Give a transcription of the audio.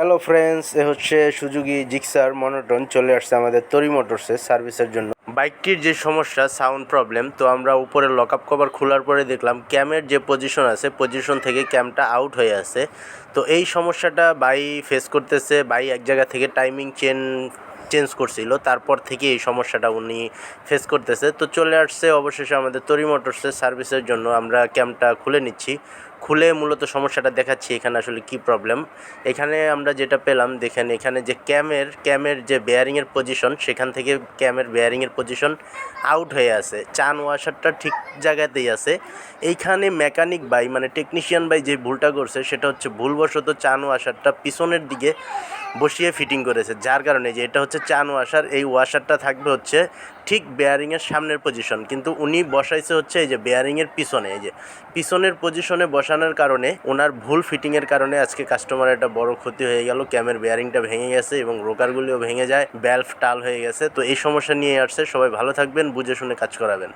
Hello friends, এ হচ্ছে Suzuki Gixxer monotone চলে আসছে আমাদের তরি মোটরসের সার্ভিসের জন্য। বাইকটির যে সমস্যা সাউন্ড প্রবলেম, তো আমরা উপরে লকআপ কভার খোলার পরে দেখলাম ক্যামের যে পজিশন আছে পজিশন থেকে ক্যামটা আউট হয়ে আছে। তো এই সমস্যাটা বাই ফেস করতেছে। বাই এক জায়গা থেকে টাইমিং চেঞ্জ করছিল, তারপর থেকে এই সমস্যাটা উনি ফেস করতেছে। তো চলে আসছে অবশেষে আমাদের তরি মোটরসের সার্ভিসের জন্য। আমরা ক্যামটা খুলে নিচ্ছি, খুলে মূলত সমস্যাটা দেখাচ্ছি এখানে আসলে কি প্রবলেম। এখানে আমরা যেটা পেলাম, দেখেন এখানে যে ক্যামের যে বেয়ারিংয়ের পজিশন, সেখান থেকে ক্যামের বেয়ারিংয়ের পজিশন আউট হয়ে আছে। চান ওয়াশারটা ঠিক জায়গাতেই আছে। এইখানে মেকানিক বাই মানে টেকনিশিয়ান বাই যে ভুলটা করছে সেটা হচ্ছে ভুলবশত চান ওয়াশারটা পিছনের দিকে বসিয়ে ফিটিং করেছে, যার কারণে যে এটা হচ্ছে চান ওয়াশার, এই ওয়াশারটা থাকবে হচ্ছে ঠিক বেয়ারিংয়ের সামনের পজিশন, কিন্তু উনি বসাইছে হচ্ছে এই যে বেয়ারিংয়ের পিছনে। এই যে পিছনের পজিশনে বসানোর কারণে ওনার ভুল ফিটিংয়ের কারণে আজকে কাস্টমারের একটা বড় ক্ষতি হয়ে গেল। ক্যামের বেয়ারিংটা ভেঙে গেছে এবং রোকারগুলিও ভেঙে যায়, ভ্যালভ টাল হয়ে গেছে। তো এই সমস্যা নিয়ে আসছে। সবাই ভালো থাকবেন, বুঝে শুনে কাজ করাবেন।